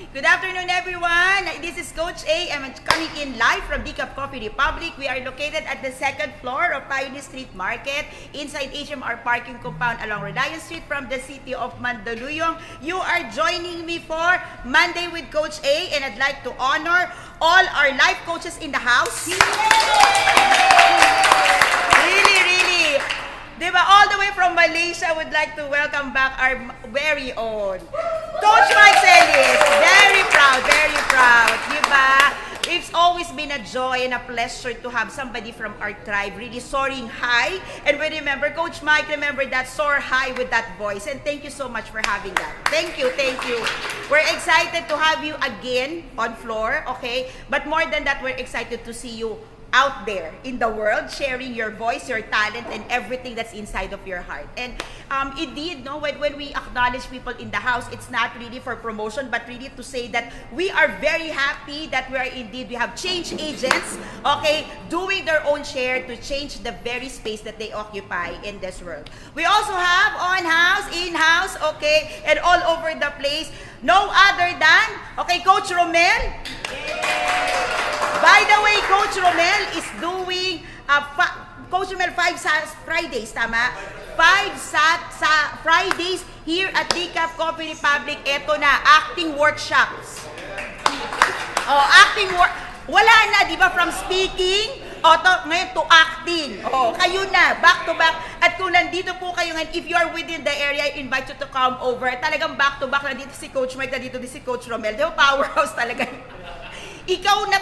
Good afternoon, everyone. This is Coach A. I'm coming in live from Decaf Coffee Republic. We are located at the second floor of Pioneer Street Market inside HMR parking compound along Reliance Street from the city of Mandaluyong. You are joining me for Monday with Coach A, and I'd like to honor all our life coaches in the house. Really. Diba, all the way from Malaysia, would like to welcome back our very own Coach Mike Celis. Very proud. Diba? It's always been a joy and a pleasure to have somebody from our tribe really soaring high. And we remember, Coach Mike, remember that soar high with that voice. And thank you so much for having that. Thank you. We're excited to have you again on floor, okay? But more than that, we're excited to see you out there in the world, sharing your voice, your talent, and everything that's inside of your heart. And indeed, no, when we acknowledge people in the house, it's not really for promotion, but really to say that we are very happy that we have change agents, okay, doing their own share to change the very space that they occupy in this world. We also have on-house, in-house, okay, and all over the place, no other than, okay, Coach Romel. By the way, Coach Romel is doing Coach Romel 5 Fridays, tama? 5 Fridays here at Decaf Coffee Republic. Eto na, acting workshops. Acting work. Wala na, di ba, from speaking ngayon to acting. Kayo na, back to back. At kung nandito po kayo ngayon, if you are within the area, I invite you to come over. Talagang back to back, nandito si Coach Mike, nandito din si Coach Romel. Di ba, powerhouse talaga. Ikaw na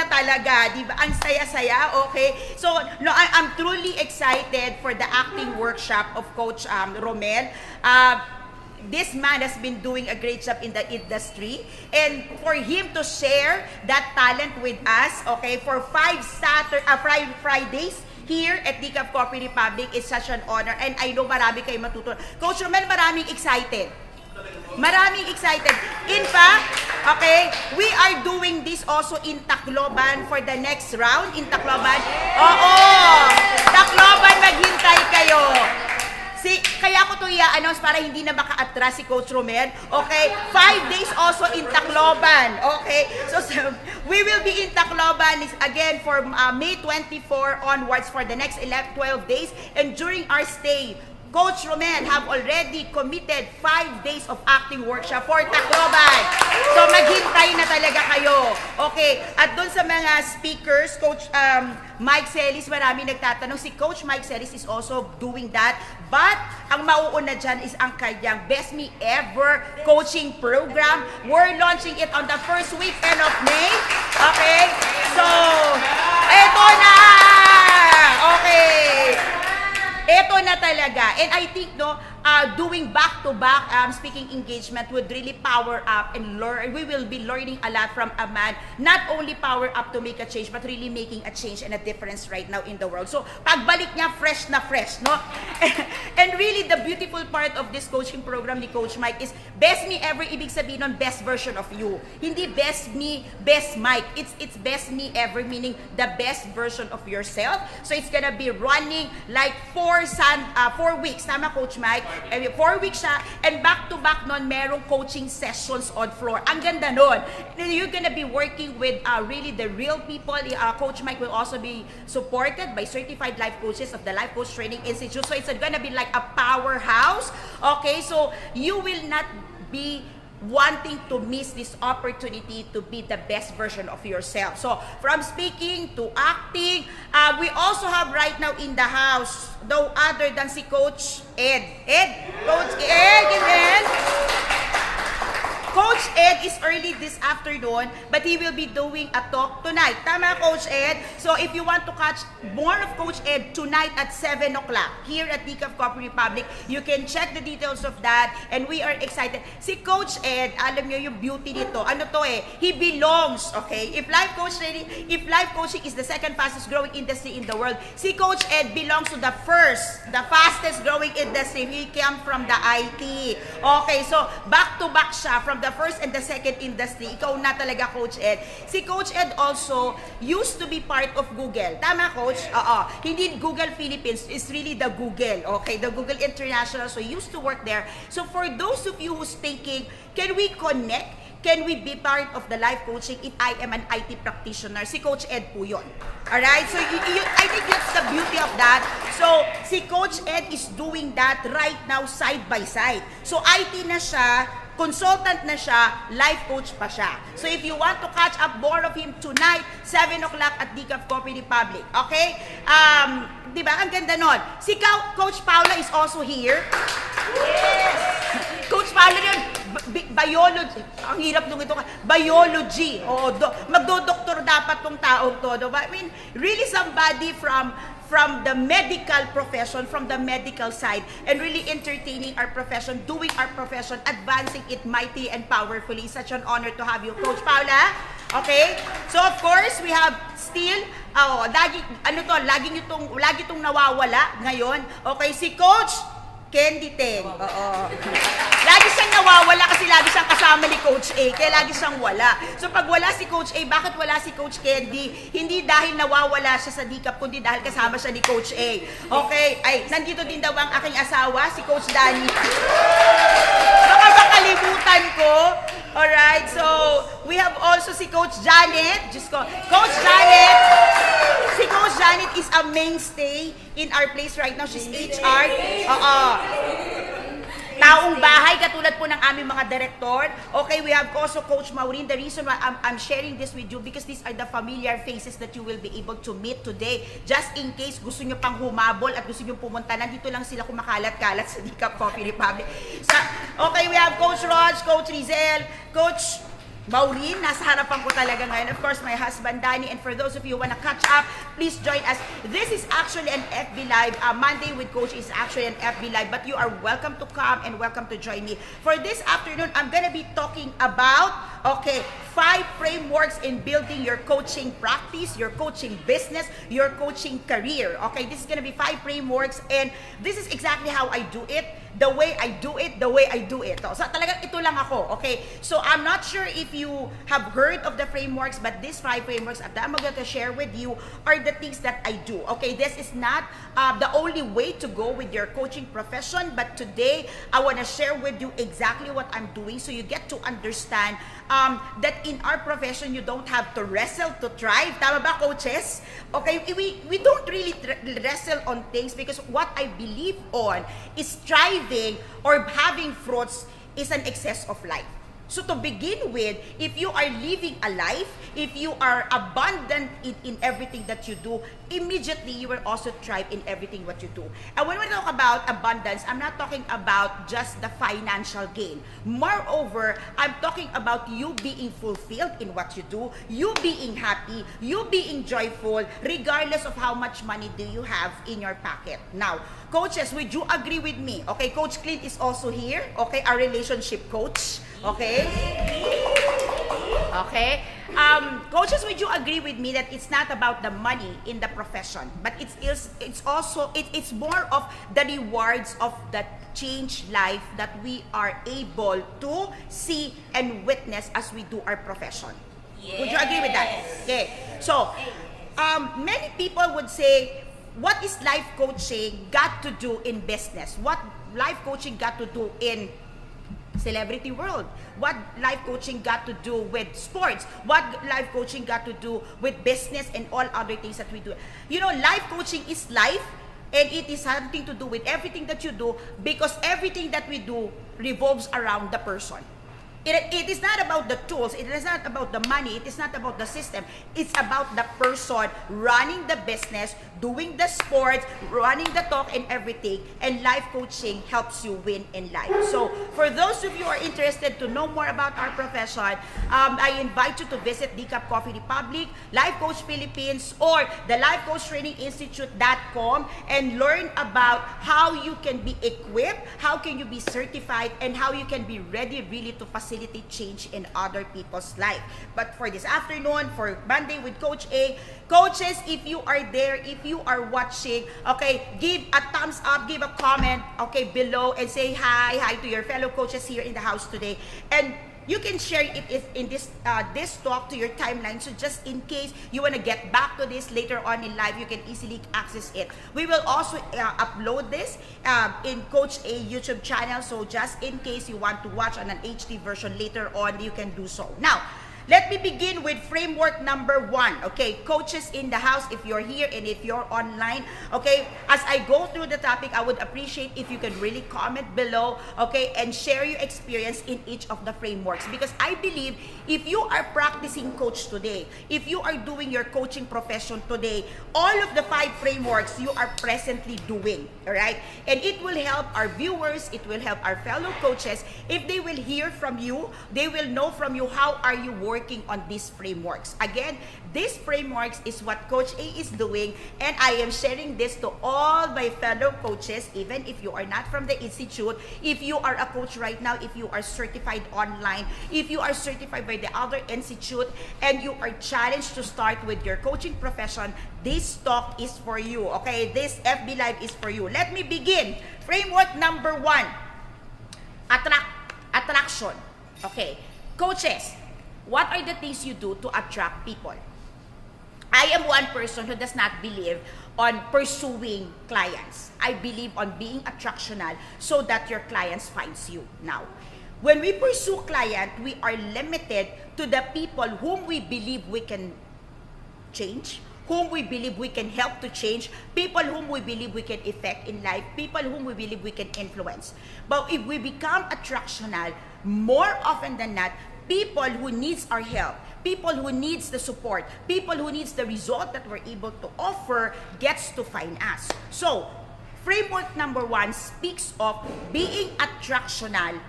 talaga, di ba? Ang saya-saya, okay? So, no, I'm truly excited for the acting workshop of Coach Romel. This man has been doing a great job in the industry, and for him to share that talent with us, okay, for 5 Fridays here at Decaf Coffee Republic is such an honor, and I know marami kayo matutunan. Coach Romel, maraming excited. In fact, okay, we are doing this also in Tacloban for the next round in Tacloban. Tacloban, maghintay kayo. Kaya ko to i-announce para hindi na maka-atras si Coach Romel. Okay? 5 days also in Tacloban. Okay? So we will be in Tacloban again for May 24 onwards for the next 12 days. And during our stay, Coach Romel have already committed 5 days of acting workshop for Tacloban. So maghintay na talaga kayo. Okay, at doon sa mga speakers, Coach Mike Celis, marami nagtatanong. Si Coach Mike Celis is also doing that. But ang mauuna dyan is ang kanyang Best Me Ever coaching program. We're launching it on the first weekend of May. Okay, so eto na! Okay. Ito na talaga. And I think, no, doing back-to-back speaking engagement would really power up and learn. We will be learning a lot from a man, not only power up to make a change, but really making a change and a difference right now in the world. So, pagbalik niya, fresh na fresh, no? And really, the beautiful part of this coaching program ni Coach Mike is Best Me Ever, ibig sabihin nun, best version of you. Hindi best me, best Mike. It's best me ever, meaning the best version of yourself. So, it's gonna be running like 4 weeks. Tama, Coach Mike? 4 weeks siya, and back-to-back nun, merong coaching sessions on floor. Ang ganda nun. You're gonna be working with really the real people. Coach Mike will also be supported by certified life coaches of the Life Coach Training Institute. So it's gonna be like a powerhouse. Okay, so you will not be wanting to miss this opportunity to be the best version of yourself. So, from speaking to acting, we also have right now in the house, no other than si Coach Ed. Coach Ed. Coach Ed is early this afternoon, but he will be doing a talk tonight. Tama, Coach Ed? So if you want to catch more of Coach Ed tonight at 7 o'clock here at Decaf Coffee Republic, you can check the details of that, and we are excited. Si Coach Ed, alam niyo yung beauty nito. Ano to he belongs, okay? If life coaching is the second fastest growing industry in the world, si Coach Ed belongs to the fastest growing industry. He came from the IT. Okay, so back to back siya from the first and the second industry. Ikaw na talaga, Coach Ed. Si Coach Ed also used to be part of Google. Tama, Coach? Hindi Google Philippines. It's really the Google. Okay, the Google International. So, he used to work there. So, for those of you who's thinking, can we connect? can we be part of the life coaching if I am an IT practitioner? Si Coach Ed po yun. Alright? So, I think that's the beauty of that. So, si Coach Ed is doing that right now side by side. So, IT na siya, consultant na siya, life coach pa siya. So if you want to catch up more of him tonight, 7 o'clock at Decaf Coffee Republic. Okay? Di ba? Ang ganda nun. Si Coach Paula is also here. Yes! Coach Paula yun, biology. Ang hirap nung ito. Biology. Oo, magdodoktor dapat tong taong to. I mean, really somebody from the medical profession, from the medical side, and really entertaining our profession, doing our profession, advancing it mighty and powerfully. Such an honor to have you, Coach Paula. Okay? So of course, we have still, lagi itong nawawala ngayon. Okay, si Coach Candy Teng. Oo. Lagi siyang nawawala kasi lagi siyang kasama ni Coach A, kaya lagi siyang wala. So pag wala si Coach A, bakit wala si Coach Candy? Hindi dahil nawawala siya sa Decaf, kundi dahil kasama siya ni Coach A. Okay? Ay, nandito din daw ang aking asawa, si Coach Danny. Baka makalimutan ko. Alright, so we have also si Coach Janet. Coach Janet. Si Coach Janet is a mainstay in our place right now. She's HR. Taong bahay, katulad po ng aming mga direktor. Okay, we have also Coach Maureen. The reason why I'm sharing this with you because these are the familiar faces that you will be able to meet today. Just in case gusto nyo pang humabol at gusto nyo pumunta, nandito lang sila kumakalat-kalat sa Decaf Coffee Republic. Okay, we have Coach Raj, Coach Rizel, Coach Maureen, nasa harapan ko talaga ngayon. Of course, my husband, Danny. And for those of you who wanna catch up, please join us. This is actually an FB Live. Monday with Coach is actually an FB Live. But you are welcome to come and welcome to join me. For this afternoon, I'm gonna be talking about, 5 frameworks in building your coaching practice, your coaching business, your coaching career. Okay, this is gonna be 5 frameworks. And this is exactly how I do it. The way I do it, the way I do it. So talagang ito lang ako, okay? So I'm not sure if you have heard of the frameworks, but these 5 frameworks that I'm going to share with you are the things that I do. Okay, this is not the only way to go with your coaching profession, but today I want to share with you exactly what I'm doing so you get to understand that in our profession, you don't have to wrestle to thrive. Tama ba, coaches? Okay, we don't really wrestle on things because what I believe on is striving or having fruits is an excess of life. So to begin with, if you are living a life, if you are abundant in everything that you do, immediately you will also thrive in everything what you do. And when we talk about abundance, I'm not talking about just the financial gain. Moreover, I'm talking about you being fulfilled in what you do, you being happy, you being joyful, regardless of how much money do you have in your pocket. Now, coaches, would you agree with me? Okay, Coach Clint is also here. Okay, our relationship coach. Okay? Okay? Coaches, would you agree with me that it's not about the money in the profession, but it's also more of the rewards of that change life that we are able to see and witness as we do our profession. Yes. Would you agree with that? Okay. So, many people would say, what is life coaching got to do in business? What life coaching got to do in celebrity world? What life coaching got to do with sports? What life coaching got to do with business and all other things that we do? You know, life coaching is life, and it is something to do with everything that you do because everything that we do revolves around the person. It is not about the tools, it is not about the money, it is not about the system. It's about the person running the business, doing the sports, running the talk and everything, and life coaching helps you win in life. So, for those of you who are interested to know more about our profession, I invite you to visit Decaf Coffee Republic, Life Coach Philippines, or the lifecoachtraininginstitute.com and learn about how you can be equipped, how can you be certified, and how you can be ready really to facilitate change in other people's life. But for this afternoon, for Monday with Coach A, coaches, if you are there, if you are watching, okay, give a thumbs up, give a comment, okay, below, and say hi to your fellow coaches here in the house today. And share it in this talk to your timeline. So just in case you want to get back to this later on in life, you can easily access it. We will also upload this in Coach A YouTube channel. So just in case you want to watch on an HD version later on, you can do so. Now, let me begin with framework number 1. Okay, coaches in the house, if you're here and if you're online, okay, as I go through the topic, I would appreciate if you could really comment below, okay, and share your experience in each of the frameworks. Because I believe if you are practicing coach today, if you are doing your coaching profession today, all of the 5 frameworks you are presently doing, all right? And it will help our viewers, it will help our fellow coaches. If they will hear from you, they will know from you how are you working on these frameworks. Again, these frameworks is what Coach A is doing, and I am sharing this to all my fellow coaches, even if you are not from the institute, if you are a coach right now, if you are certified online, if you are certified by the other institute, and you are challenged to start with your coaching profession, this talk is for you, okay? This FB Live is for you. Let me begin. Framework number 1, attraction. Okay, coaches, what are the things you do to attract people? I am one person who does not believe on pursuing clients. I believe on being attractional so that your clients finds you. Now, when we pursue client, we are limited to the people whom we believe we can change, whom we believe we can help to change, people whom we believe we can affect in life, people whom we believe we can influence. But if we become attractional, more often than not, people who needs our help, people who needs the support, people who needs the result that we're able to offer gets to find us. So, framework number 1 speaks of being attractional,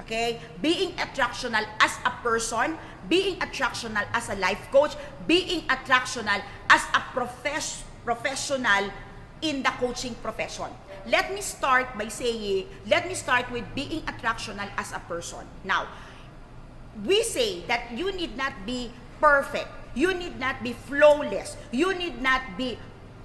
okay? Being attractional as a person, being attractional as a life coach, being attractional as a professional in the coaching profession. Let me start with being attractional as a person. Now, we say that you need not be perfect, you need not be flawless, you need not be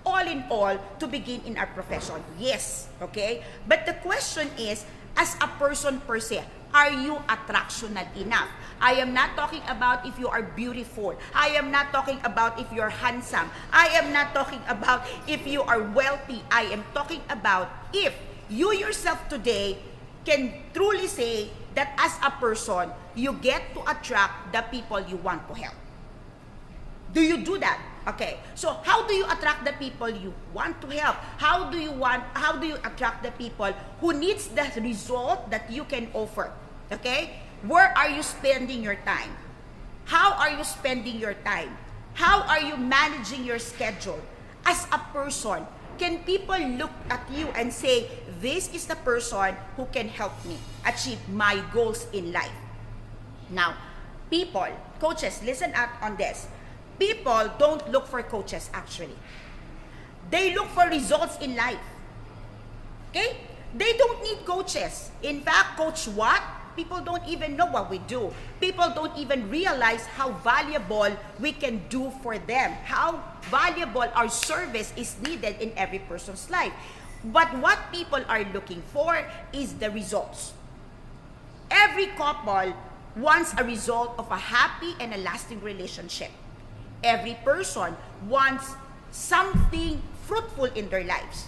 all in all to begin in our profession. Yes, okay? But the question is, as a person per se, are you attractional enough? I am not talking about if you are beautiful. I am not talking about if you're handsome. I am not talking about if you are wealthy. I am talking about if you yourself today can truly say that as a person, you get to attract the people you want to help. Do you do that? Okay. So how do you attract the people you want to help? How do you attract the people who needs the result that you can offer? Okay? Where are you spending your time? How are you spending your time? How are you managing your schedule? As a person, can people look at you and say, this is the person who can help me achieve my goals in life? Now, people, coaches, listen up on this. People don't look for coaches actually. They look for results in life. Okay? They don't need coaches. In fact, coach what? People don't even know what we do. People don't even realize how valuable we can do for them. How valuable our service is needed in every person's life. But what people are looking for is the results. Every couple wants a result of a happy and a lasting relationship. Every person wants something fruitful in their lives.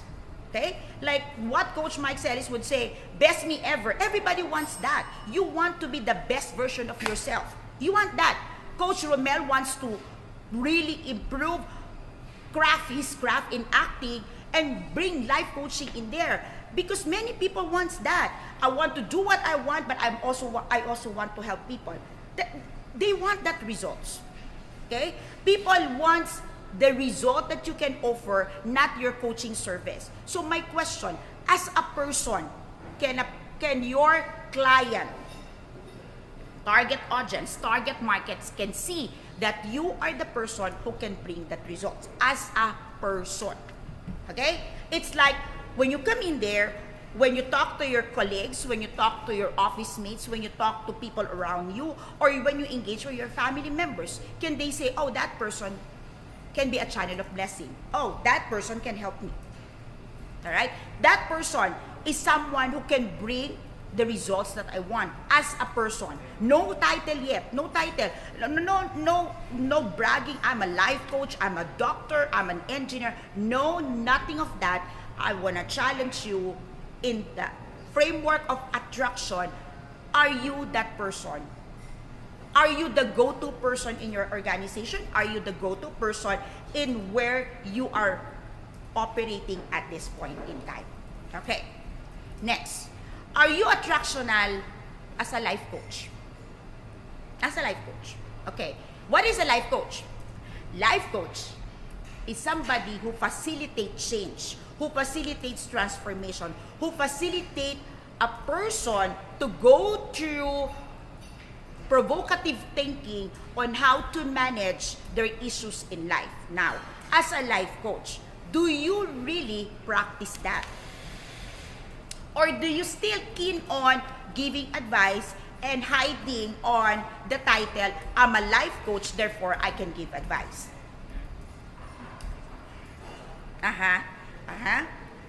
Okay? Like what Coach Mike Celis would say, best me ever. Everybody wants that. You want to be the best version of yourself. You want that. Coach Romel wants to really improve his craft in acting and bring life coaching in there. Because many people wants that. I want to do what I want, but I also want to help people. They want that results. Okay? People want the result that you can offer, not your coaching service. So my question, as a person, can your client, target audience, target markets can see that you are the person who can bring that result as a person? Okay? It's like when you come in there, when you talk to your colleagues, when you talk to your office mates, when you talk to people around you, or when you engage with your family members, can they say, oh, that person can be a channel of blessing. Oh, that person can help me. All right? That person is someone who can bring the results that I want as a person. No title yet, no title. No bragging. I'm a life coach, I'm a doctor, I'm an engineer. No, nothing of that. I want to challenge you in the framework of attraction. Are you that person? Are you the go-to person in your organization? Are you the go-to person in where you are operating at this point in time? Okay. Next, are you attractional as a life coach? As a life coach. Okay. What is a life coach? Life coach is somebody who facilitates change, who facilitates transformation, who facilitates a person to go through provocative thinking on how to manage their issues in life. Now, as a life coach, do you really practice that? Or do you still keen on giving advice and hiding on the title, I'm a life coach, therefore I can give advice?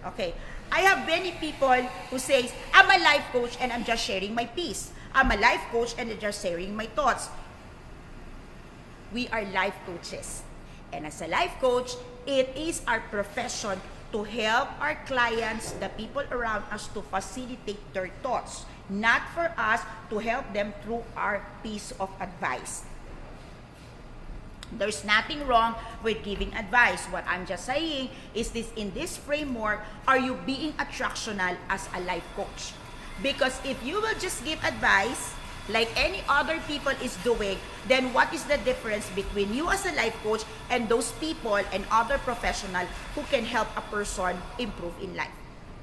Okay. I have many people who says, I'm a life coach and I'm just sharing my piece. I'm a life coach and I'm just sharing my thoughts. We are life coaches. And as a life coach, it is our profession to help our clients, the people around us, to facilitate their thoughts, not for us to help them through our piece of advice. There's nothing wrong with giving advice. What I'm just saying is this: in this framework, are you being attractional as a life coach? Because if you will just give advice like any other people is doing, then what is the difference between you as a life coach and those people and other professionals who can help a person improve in life?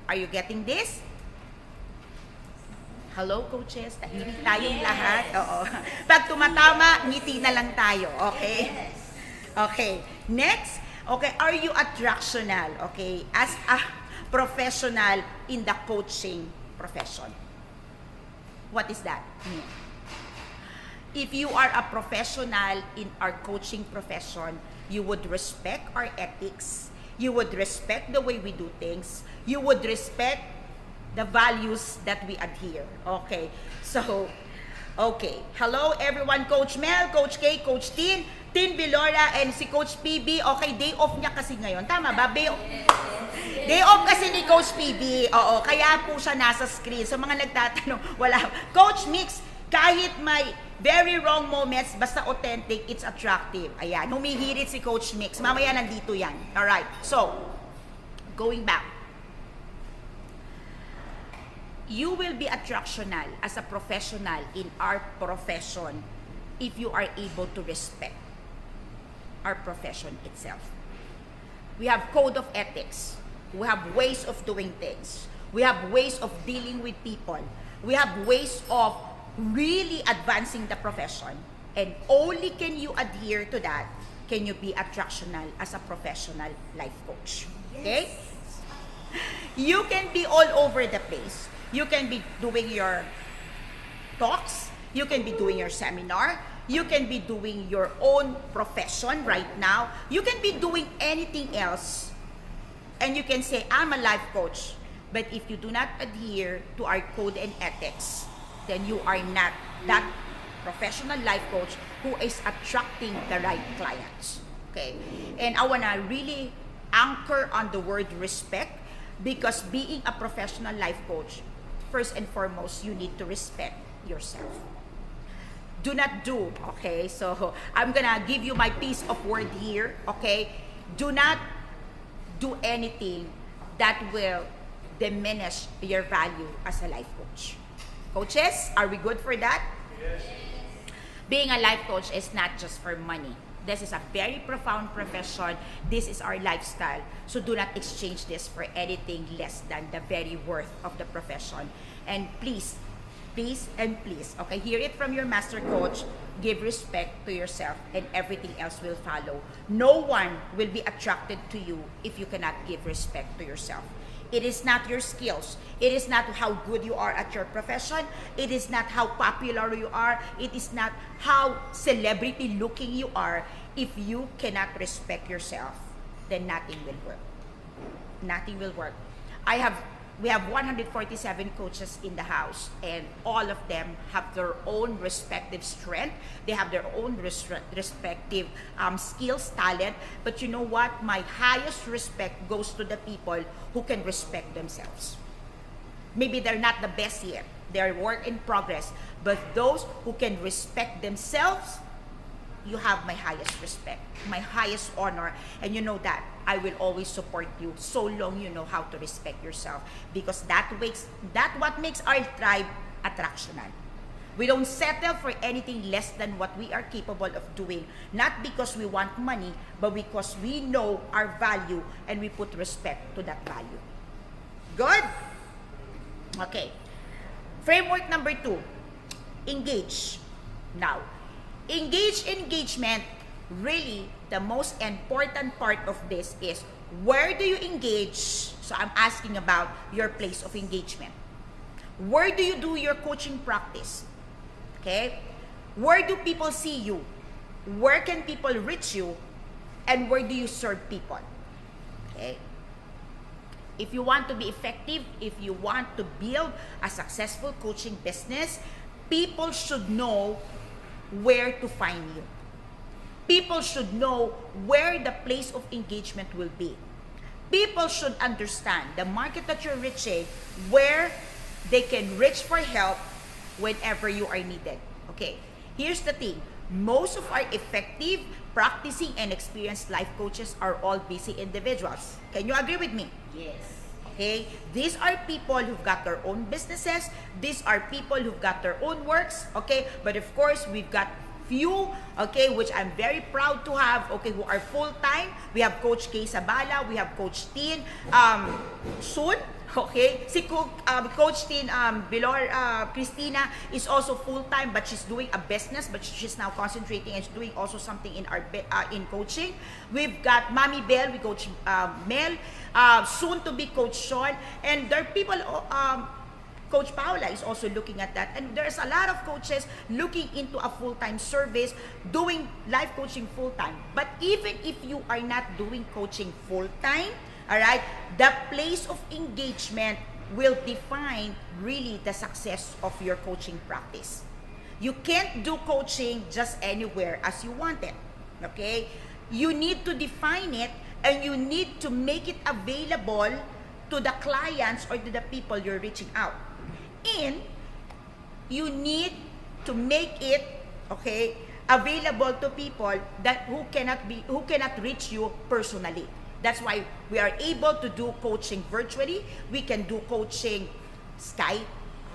Are you getting this? Hello, coaches. Tahimik tayong lahat. Oo. Pag tumatama, ngiti na lang tayo. Okay? Okay. Next. Okay. Are you attractional? Okay. As a professional in the coaching profession. What is that? If you are a professional in our coaching profession, you would respect our ethics. You would respect the way we do things. You would respect the values that we adhere. Okay. So, okay. Hello everyone. Coach Mel, Coach K, Coach Tin, Tin Bilora, and si Coach PB. Okay, day off niya kasi ngayon. Tama ba? Day off kasi ni Coach PB. Oo, kaya po siya nasa screen. So mga nagtatanong, wala. Coach Mix, kahit may very wrong moments, basta authentic, it's attractive. Ayan, humihirit si Coach Mix. Mamaya nandito yan. Alright, so, going back. You will be attractional as a professional in our profession if you are able to respect our profession itself. We have code of ethics. We have ways of doing things. We have ways of dealing with people. We have ways of really advancing the profession. And only can you adhere to that, can you be attractional as a professional life coach. Okay? You can be all over the place. You can be doing your talks. You can be doing your seminar. You can be doing your own profession right now. You can be doing anything else. And you can say, I'm a life coach. But if you do not adhere to our code and ethics, then you are not that professional life coach who is attracting the right clients. Okay? And I want to really anchor on the word respect, because being a professional life coach, first and foremost, you need to respect yourself. Do not do, okay? So, I'm gonna give you my piece of word here, okay? Do not do anything that will diminish your value as a life coach. Coaches, are we good for that? Yes. Being a life coach is not just for money. This is a very profound profession. This is our lifestyle. So do not exchange this for anything less than the very worth of the profession. And please, please, and please, okay, hear it from your master coach. Give respect to yourself and everything else will follow. No one will be attracted to you if you cannot give respect to yourself. It is not your skills. It is not how good you are at your profession. It is not how popular you are. It is not how celebrity looking you are. If you cannot respect yourself, then nothing will work. Nothing will work. I have we have 147 coaches in the house, and all of them have their own respective strength. They have their own respective skills, talent. But you know what? My highest respect goes to the people who can respect themselves. Maybe they're not the best yet. They're work in progress. But those who can respect themselves, you have my highest respect, my highest honor, and you know that I will always support you so long you know how to respect yourself, because that what makes our tribe attractional. We don't settle for anything less than what we are capable of doing, not because we want money, but because we know our value and we put respect to that value. Good? Okay. Framework number 2, engage. Now, engagement, really, the most important part of this is, where do you engage? So I'm asking about your place of engagement. Where do you do your coaching practice? Okay? Where do people see you? Where can people reach you? And where do you serve people? Okay? If you want to be effective, if you want to build a successful coaching business, people should know where to find you. People should know where the place of engagement will be. People should understand the market that you're reaching, where they can reach for help whenever you are needed. Okay, here's the thing. Most of our effective, practicing, and experienced life coaches are all busy individuals. Can you agree with me? Yes. Okay, these are people who've got their own businesses. These are people who've got their own works. Okay, but of course, we've got few, okay, which I'm very proud to have, okay, who are full-time. We have Coach Kay Sabala, we have Coach Tin, soon, okay, si Coach Tin, Christina is also full-time, but she's doing a business, but she's now concentrating and doing also something in our in coaching. We've got Mommy Bell, we coach Mel, soon to be Coach Sean, and there are people, Coach Paula is also looking at that. And there's a lot of coaches looking into a full-time service, doing life coaching full-time. But even if you are not doing coaching full-time, all right, the place of engagement will define really the success of your coaching practice. You can't do coaching just anywhere as you want it, okay? You need to define it, and you need to make it available to the clients or to the people you're reaching out. And you need to make it, okay, available to people that who cannot reach you personally. That's why we are able to do coaching virtually. We can do coaching Skype,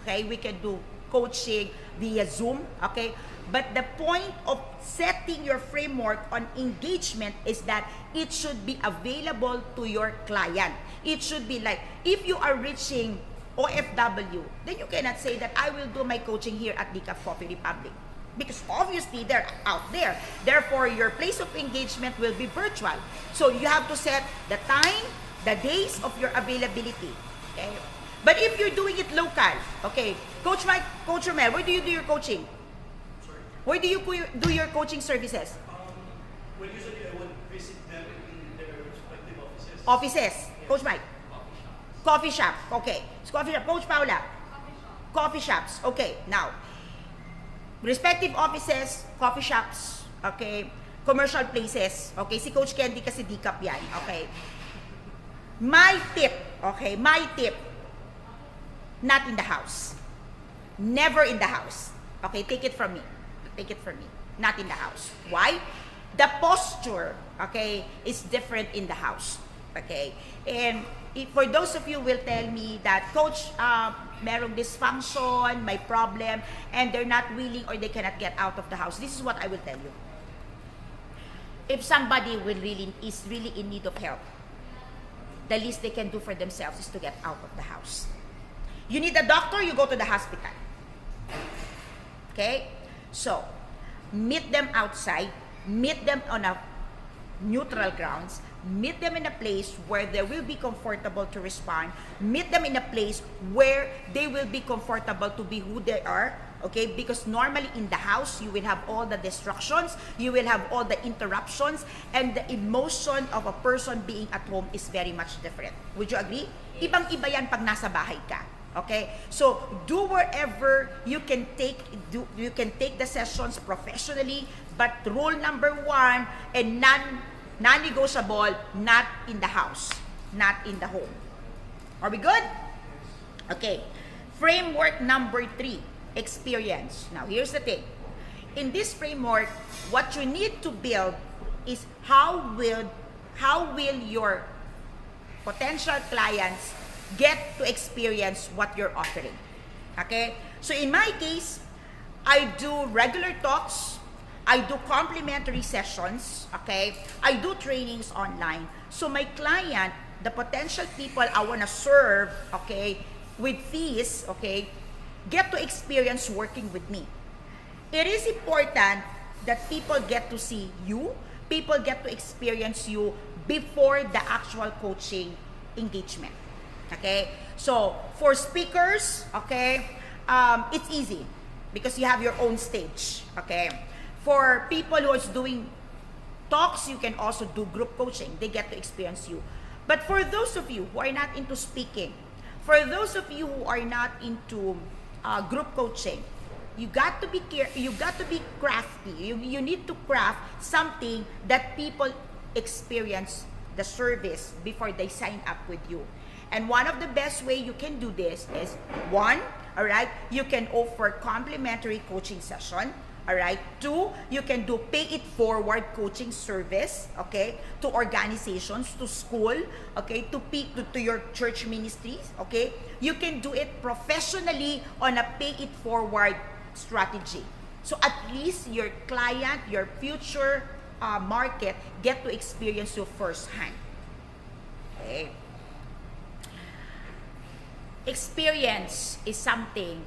okay? We can do coaching via Zoom, okay? But the point of setting your framework on engagement is that it should be available to your client. It should be like, if you are reaching OFW, then you cannot say that I will do my coaching here at Decaf Coffee Republic, because obviously they're out there. Therefore, your place of engagement will be virtual. So you have to set the time, the days of your availability. Okay? But if you're doing it local, okay, Coach Mike, Coach Romel, where do you do your coaching? Sorry. Where do you do your coaching services? Well, usually I would visit them in their respective offices. Offices. Coach Mike? Coffee shop. Okay. So coffee shop. Coach Paula? Coffee shops. Okay. Now, respective offices, coffee shops, okay, commercial places. Okay, si Coach Candy kasi Decaf yan. Okay. My tip, okay, my tip, not in the house. Never in the house. Okay, take it from me. Take it from me. Not in the house. Why? The posture, okay, is different in the house. Okay? And for those of you will tell me that, Coach, merong dysfunction, may problem, and they're not willing or they cannot get out of the house. This is what I will tell you. If somebody is really in need of help, the least they can do for themselves is to get out of the house. You need a doctor, you go to the hospital. Okay? So, meet them outside, meet them on a neutral grounds, meet them in a place where they will be comfortable to respond, meet them in a place where they will be comfortable to be who they are, okay? Because normally in the house, you will have all the distractions, you will have all the interruptions, and the emotion of a person being at home is very much different. Would you agree? Ibang-iba yan pag nasa bahay ka. Okay? So, do wherever you can take the sessions professionally, but rule number 1 and non-negotiable, not in the house, not in the home. Are we good? Okay. Framework number 3, experience. Now, here's the thing. In this framework, what you need to build is how will your potential clients get to experience what you're offering. Okay? So in my case, I do regular talks, I do complimentary sessions, okay? I do trainings online. So my client, the potential people I want to serve, okay, with fees, okay, get to experience working with me. It is important that people get to see you, people get to experience you before the actual coaching engagement. Okay? So, for speakers, okay, it's easy because you have your own stage. Okay? For people who is doing talks, you can also do group coaching. They get to experience you. But for those of you who are not into speaking, for those of you who are not into group coaching, you got to be crafty. You need to craft something that people experience the service before they sign up with you. And one of the best way you can do this is, 1, all right, you can offer complimentary coaching session. All right. 2, you can do pay it forward coaching service, okay, to organizations, to school, okay, to your church ministries, okay. You can do it professionally on a pay it forward strategy. So at least your client, your future market get to experience you firsthand. Okay. Experience is something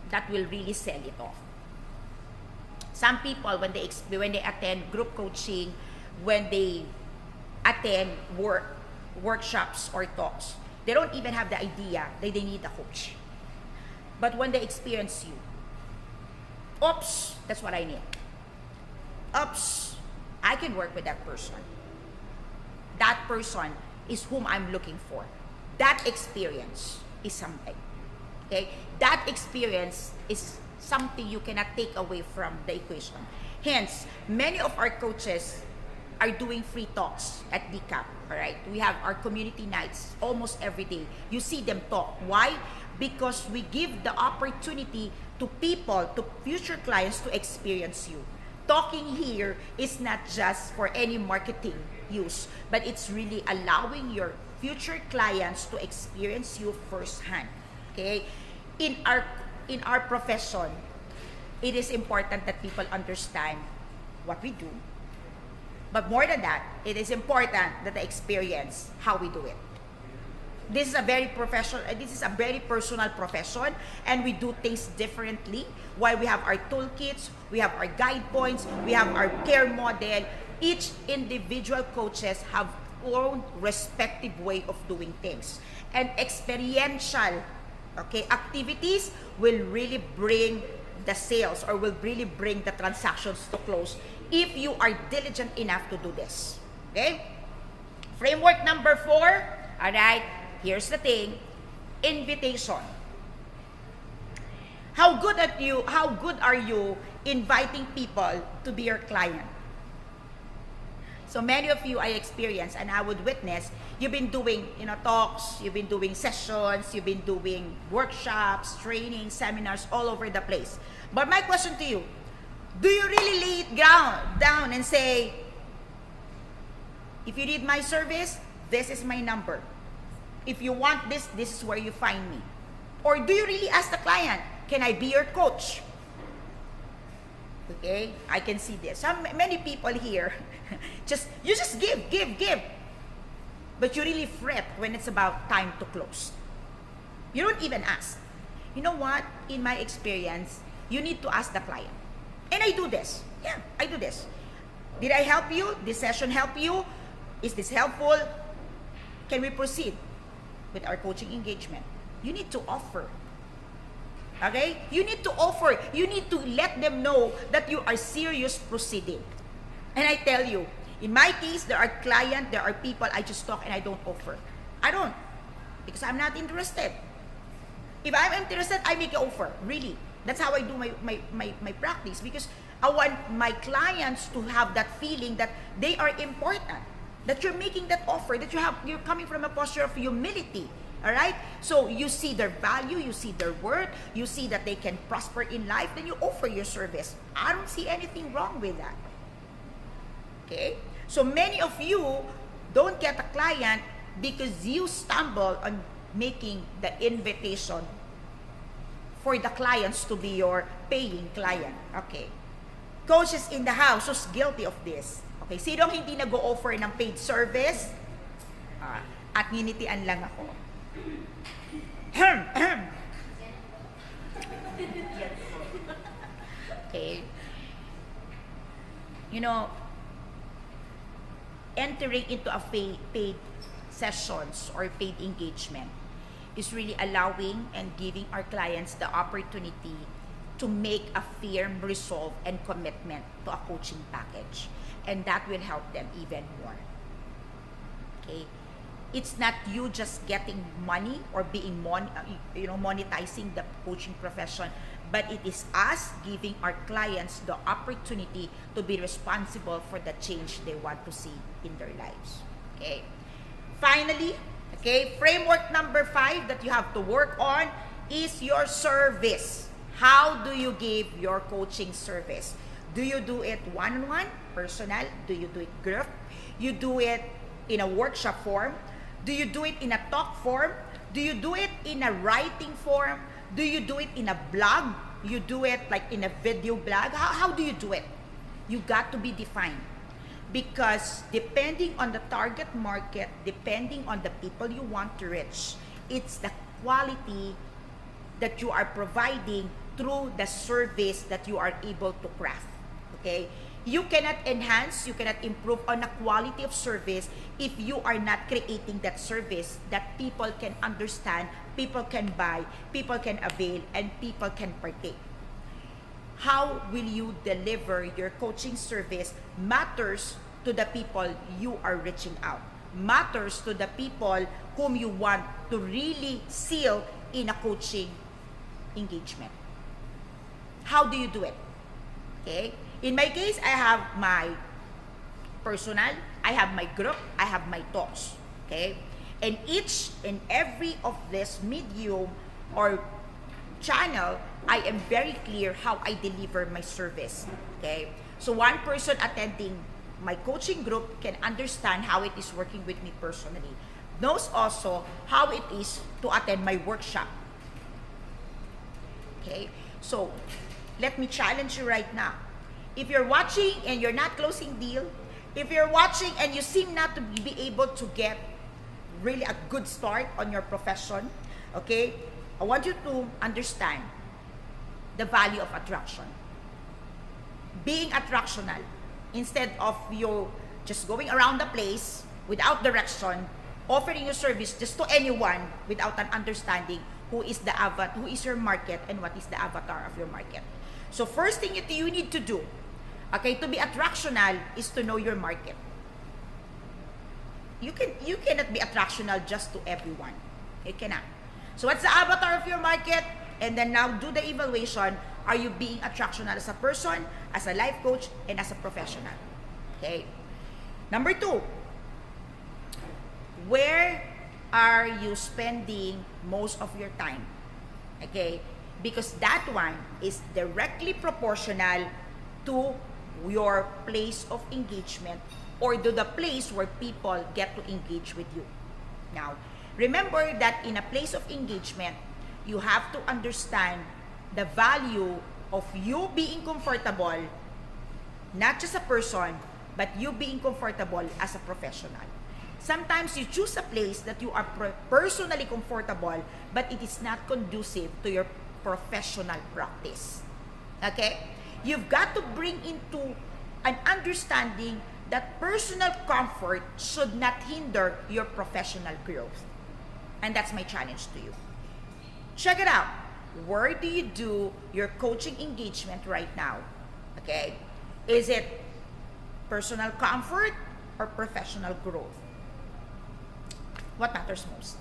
that will really sell it off. Some people, when they attend group coaching, when they attend workshops or talks, they don't even have the idea that they need a coach. But when they experience you, oops, that's what I need. Oops, I can work with that person. That person is whom I'm looking for. That experience is something. Okay? That experience is something you cannot take away from the equation. Hence, many of our coaches are doing free talks at DCAP. All right? We have our community nights almost every day. You see them talk. Why? Because we give the opportunity to people, to future clients, to experience you. Talking here is not just for any marketing use, but it's really allowing your future clients to experience you firsthand. Okay? In our profession, it is important that people understand what we do. But more than that, it is important that they experience how we do it. This is a very personal profession, and we do things differently. While we have our toolkits, we have our guide points, we have our care model, each individual coaches have own respective way of doing things. And experiential, okay, activities will really bring the sales or will really bring the transactions to close if you are diligent enough to do this. Okay? Framework number 4, all right, here's the thing, invitation. How good are you inviting people to be your client? So many of you I experience and I would witness, you've been doing, talks, you've been doing sessions, you've been doing workshops, trainings, seminars all over the place. But my question to you, do you really lay it down and say, if you need my service, this is my number. If you want this, this is where you find me. Or do you really ask the client, can I be your coach? Okay, I can see this. Many people here, you just give. But you really fret when it's about time to close. You don't even ask. You know what? In my experience, you need to ask the client. And I do this. Yeah, I do this. Did I help you? This session help you? Is this helpful? Can we proceed with our coaching engagement? You need to offer. Okay? You need to offer. You need to let them know that you are serious proceeding. And I tell you, in my case, there are clients, there are people I just talk and I don't offer. I don't. Because I'm not interested. If I'm interested, I make an offer. Really. That's how I do my practice. Because I want my clients to have that feeling that they are important. That you're making that offer, that you're coming from a posture of humility. All right? So you see their value, you see their worth, you see that they can prosper in life, then you offer your service. I don't see anything wrong with that. Okay? So many of you don't get a client because you stumble on making the invitation for the clients to be your paying client. Okay. Coaches in the house who's guilty of this. Okay, sinong hindi nag-o-offer ng paid service? At nginitian lang ako. Okay. You know, entering into a paid sessions or paid engagement is really allowing and giving our clients the opportunity to make a firm resolve and commitment to a coaching package. And that will help them even more. Okay? It's not you just getting money or being monetizing the coaching profession, but it is us giving our clients the opportunity to be responsible for the change they want to see in their lives. Okay? Finally, okay, framework number 5 that you have to work on is your service. How do you give your coaching service? Do you do it one-on-one, personal? Do you do it group? You do it in a workshop form? Do you do it in a talk form? Do you do it in a writing form? Do you do it in a blog? You do it like in a video blog? How do you do it? You got to be defined. Because depending on the target market, depending on the people you want to reach, it's the quality that you are providing through the service that you are able to craft. Okay? You cannot enhance, you cannot improve on the quality of service if you are not creating that service that people can understand, people can buy, people can avail, and people can partake. How will you deliver your coaching service matters to the people you are reaching out, matters to the people whom you want to really seal in a coaching engagement. How do you do it? Okay? In my case, I have my personal, I have my group, I have my talks. Okay? And each and every of this medium or channel, I am very clear how I deliver my service. Okay? So one person attending my coaching group can understand how it is working with me personally. Knows also how it is to attend my workshop. Okay? So, let me challenge you right now. If you're watching and you're not closing deal, if you're watching and you seem not to be able to get really a good start on your profession, okay, I want you to understand the value of attraction. Being attractional, instead of you just going around the place without direction, offering your service just to anyone without an understanding who is your market and what is the avatar of your market. So first thing you need to do, okay, to be attractional is to know your market. You cannot be attractional just to everyone. You cannot. So what's the avatar of your market? And then now do the evaluation. Are you being attractional as a person, as a life coach, and as a professional? Okay. Number 2, where are you spending most of your time? Okay. Because that one is directly proportional to your place of engagement or to the place where people get to engage with you. Now, remember that in a place of engagement, you have to understand the value of you being comfortable, not just a person, but you being comfortable as a professional. Sometimes you choose a place that you are personally comfortable, but it is not conducive to your professional practice. Okay? You've got to bring into an understanding that personal comfort should not hinder your professional growth. And that's my challenge to you. Check it out. where do you do your coaching engagement right now? Okay? Is it personal comfort or professional growth? What matters most?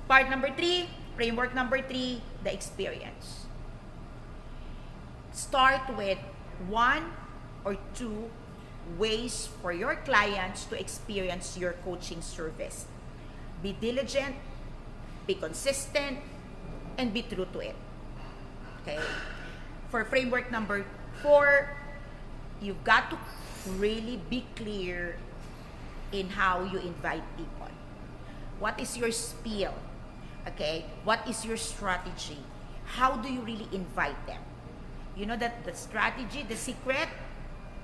Part number 3, framework number 3, the experience. Start with 1 or 2 ways for your clients to experience your coaching service. Be diligent, be consistent, and be true to it. Okay? For framework number 4, you've got to really be clear in how you invite people. What is your spiel? Okay? What is your strategy? How do you really invite them? You know that the strategy, the secret,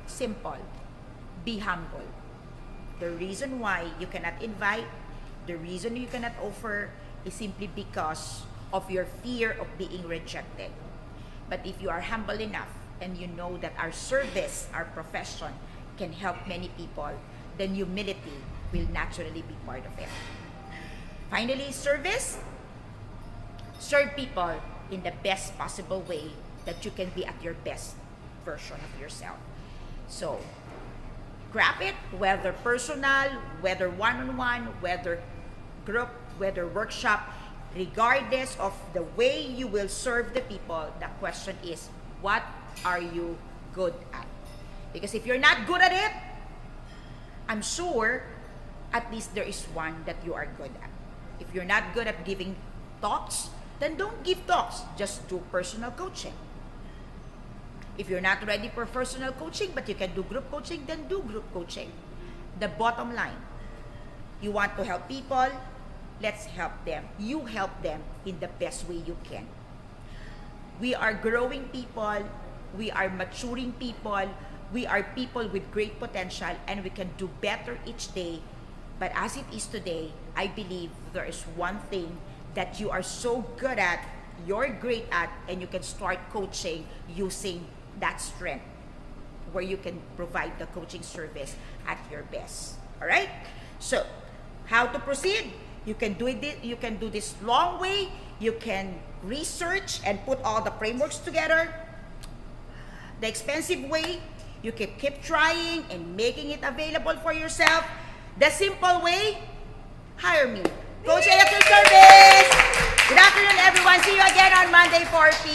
simple. Be humble. The reason why you cannot invite, the reason you cannot offer is simply because of your fear of being rejected. But if you are humble enough and you know that our service, our profession can help many people, then humility will naturally be part of it. Finally, service. Serve people in the best possible way that you can be at your best version of yourself. So, grab it, whether personal, whether one-on-one, whether group, whether workshop, regardless of the way you will serve the people, the question is, what are you good at? Because if you're not good at it, I'm sure at least there is one that you are good at. If you're not good at giving talks, then don't give talks. Just do personal coaching. If you're not ready for personal coaching, but you can do group coaching, then do group coaching. The bottom line, you want to help people, let's help them. You help them in the best way you can. We are growing people, we are maturing people, we are people with great potential, and we can do better each day. But as it is today, I believe there is one thing that you are so good at, you're great at, and you can start coaching using that strength where you can provide the coaching service at your best. All right? So, how to proceed? You can do it. You can do this long way. You can research and put all the frameworks together. The expensive way, you can keep trying and making it available for yourself. The simple way, hire me. Coach Electric Service. Good afternoon, everyone. See you again on Monday, 4 p.m.